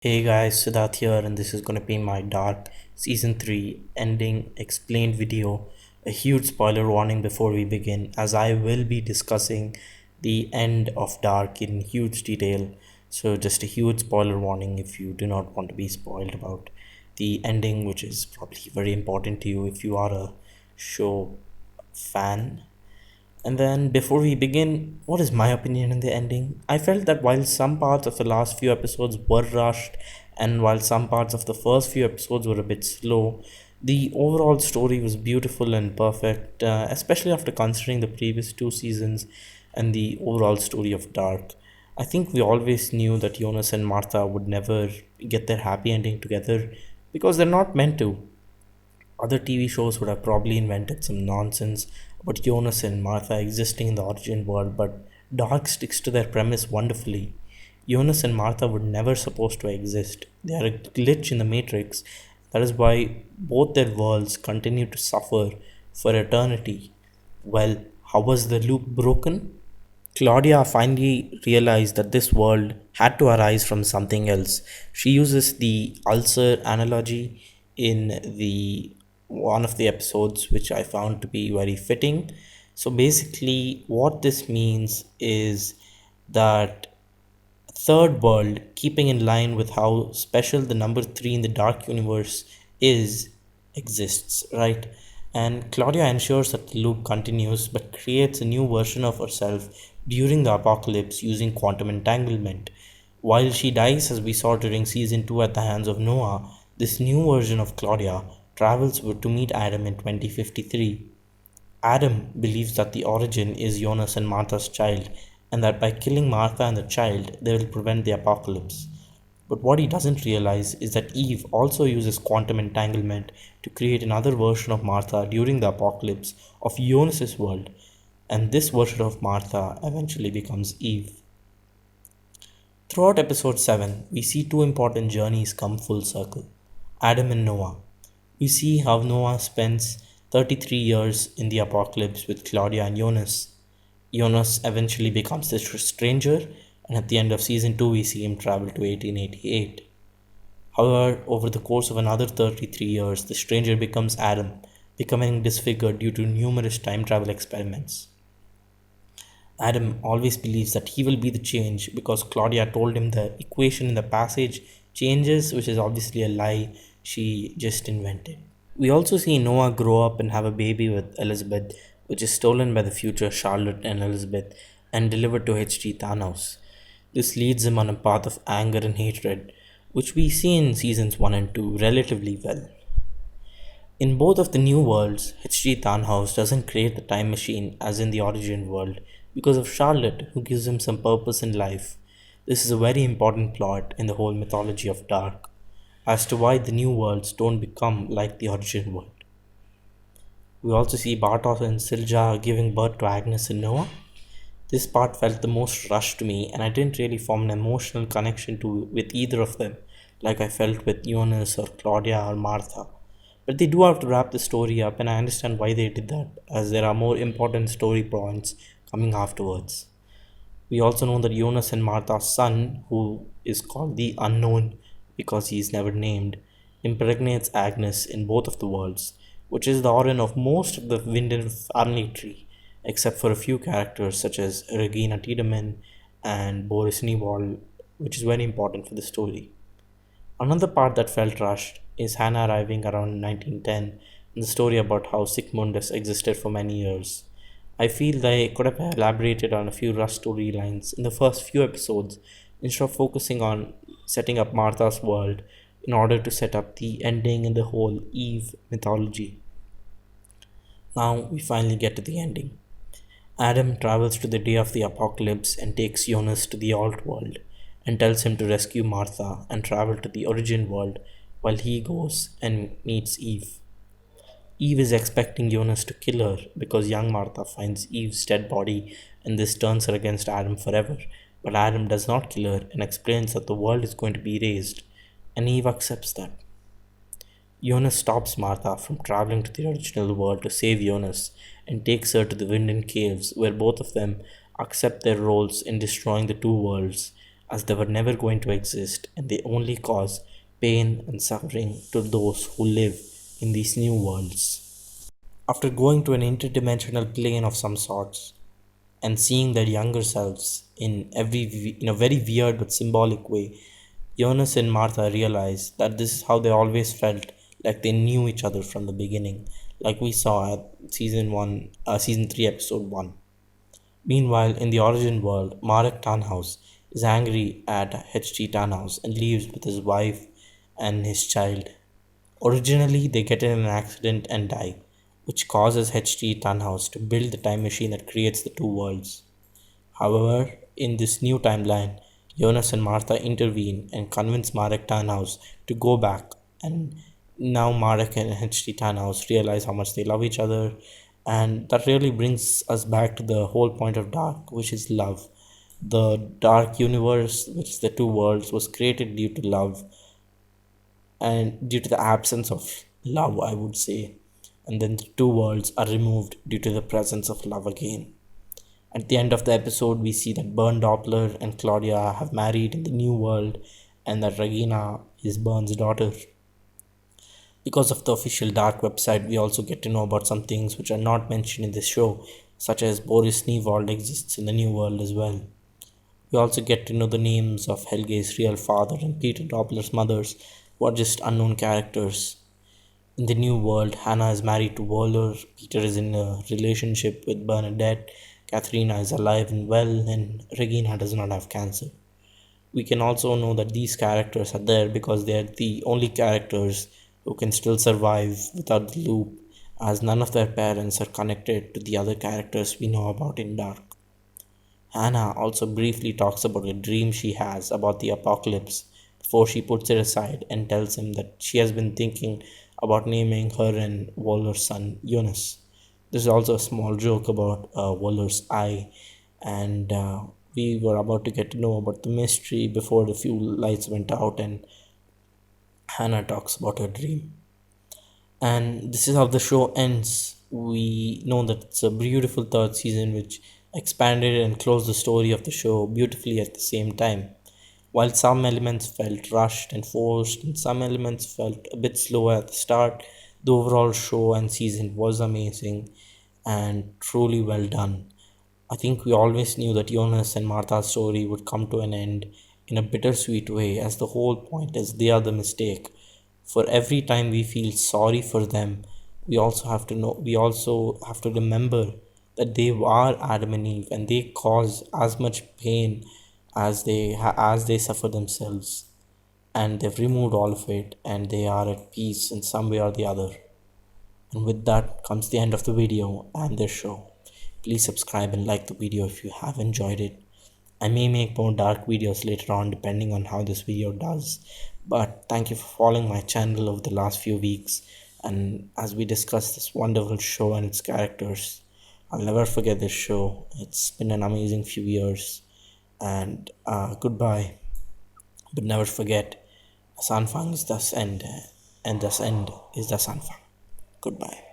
Hey guys, Siddharth here, and this is gonna be my Dark Season 3 ending explained video. A huge spoiler warning before we begin, as I will be discussing the end of Dark in huge detail. So, just a huge spoiler warning if you do not want to be spoiled about the ending, which is probably very important to you if you are a show fan. And then, before we begin, what is my opinion on the ending? I felt that while some parts of the last few episodes were rushed, and while some parts of the first few episodes were a bit slow, the overall story was beautiful and perfect, especially after considering the previous two seasons and the overall story of Dark. I think we always knew that Jonas and Martha would never get their happy ending together because they're not meant to. Other TV shows would have probably invented some nonsense about Jonas and Martha existing in the origin world, but Dark sticks to their premise wonderfully. Jonas and Martha were never supposed to exist. They are a glitch in the matrix. That is why both their worlds continue to suffer for eternity. Well, how was the loop broken? Claudia finally realized that this world had to arise from something else. She uses the ulcer analogy in the one of the episodes, which I found to be very fitting. So basically, what this means is that third world, keeping in line with how special the number three in the dark universe is, exists, right? And Claudia ensures that the loop continues but creates a new version of herself during the apocalypse using quantum entanglement. While she dies, as we saw during season 2 at the hands of Noah, this new version of Claudia travels to meet Adam in 2053. Adam believes that the origin is Jonas and Martha's child, and that by killing Martha and the child, they will prevent the apocalypse. But what he doesn't realize is that Eve also uses quantum entanglement to create another version of Martha during the apocalypse of Jonas's world, and this version of Martha eventually becomes Eve. Throughout episode 7, we see two important journeys come full circle: Adam and Noah. We see how Noah spends 33 years in the apocalypse with Claudia and Jonas. Jonas eventually becomes this stranger, and at the end of season 2, we see him travel to 1888. However, over the course of another 33 years, the stranger becomes Adam, becoming disfigured due to numerous time travel experiments. Adam always believes that he will be the change because Claudia told him the equation in the passage changes, which is obviously a lie she just invented. We also see Noah grow up and have a baby with Elizabeth, which is stolen by the future Charlotte and Elizabeth and delivered to H.G. Thanos. This leads him on a path of anger and hatred, which we see in seasons 1 and 2 relatively well. In both of the new worlds, H.G. Tannhaus doesn't create the time machine as in the origin world because of Charlotte, who gives him some purpose in life. This is a very important plot in the whole mythology of Dark, as to why the new worlds don't become like the origin world. We also see Bartos and Silja giving birth to Agnes and Noah. This part felt the most rushed to me, and I didn't really form an emotional connection to with either of them, like I felt with Jonas or Claudia or Martha. But they do have to wrap the story up, and I understand why they did that, as there are more important story points coming afterwards. We also know that Jonas and Martha's son, who is called the Unknown because he is never named, impregnates Agnes in both of the worlds, which is the origin of most of the Winden family tree, except for a few characters such as Regina Tiedemann and Boris Newald, which is very important for the story. Another part that felt rushed is Hannah arriving around 1910 and the story about how Sigmundus existed for many years. I feel they could have elaborated on a few rushed storylines in the first few episodes instead of focusing on setting up Martha's world in order to set up the ending in the whole Eve mythology. Now we finally get to the ending. Adam travels to the day of the apocalypse and takes Jonas to the alt world and tells him to rescue Martha and travel to the origin world while he goes and meets Eve. Eve is expecting Jonas to kill her because young Martha finds Eve's dead body and this turns her against Adam forever. But Adam does not kill her and explains that the world is going to be erased, and Eve accepts that. Jonas stops Martha from traveling to the original world to save Jonas and takes her to the Winden Caves, where both of them accept their roles in destroying the two worlds as they were never going to exist and they only cause pain and suffering to those who live in these new worlds. After going to an interdimensional plane of some sorts and seeing their younger selves in a very weird but symbolic way, Jonas and Martha realized that this is how they always felt, like they knew each other from the beginning, like we saw at season 3, episode 1. Meanwhile, in the origin world, Marek Tannhaus is angry at H.T. Tannhaus and leaves with his wife and his child. Originally, they get in an accident and die, which causes H.T. Tannhaus to build the time machine that creates the two worlds. However, in this new timeline, Jonas and Martha intervene and convince Marek Tannhaus to go back, and now Marek and H.T. Tannhaus realize how much they love each other, and that really brings us back to the whole point of Dark, which is love. The dark universe, which is the two worlds, was created due to love and due to the absence of love, I would say. And then the two worlds are removed due to the presence of love again. At the end of the episode, we see that Bernd Doppler and Claudia have married in the new world and that Regina is Bernd's daughter. Because of the official Dark website, we also get to know about some things which are not mentioned in this show, such as Boris Newald exists in the new world as well. We also get to know the names of Helge's real father and Peter Doppler's mothers, who are just unknown characters. In the new world, Hannah is married to Waller, Peter is in a relationship with Bernadette, Katharina is alive and well, and Regina does not have cancer. We can also know that these characters are there because they are the only characters who can still survive without the loop, as none of their parents are connected to the other characters we know about in Dark. Hannah also briefly talks about a dream she has about the apocalypse before she puts it aside and tells him that she has been thinking about naming her and Waller's son Eunice. There's also a small joke about Waller's eye, and we were about to get to know about the mystery before the few lights went out, and Hannah talks about her dream. And this is how the show ends. We know that it's a beautiful third season which expanded and closed the story of the show beautifully at the same time. While some elements felt rushed and forced, and some elements felt a bit slower at the start, the overall show and season was amazing and truly well done. I think we always knew that Jonas and Martha's story would come to an end in a bittersweet way, as the whole point is they are the mistake. For every time we feel sorry for them, we also have to remember that they are Adam and Eve and they cause as much pain as they suffer themselves, and they've removed all of it and they are at peace in some way or the other. And with that comes the end of the video and this show. Please subscribe and like the video if you have enjoyed it. I may make more dark videos later on depending on how this video does. But thank you for following my channel over the last few weeks, and as we discuss this wonderful show and its characters. I'll never forget this show. It's been an amazing few years. And goodbye. But never forget, as Anfang is thus end, and thus end is thus Anfang. Goodbye.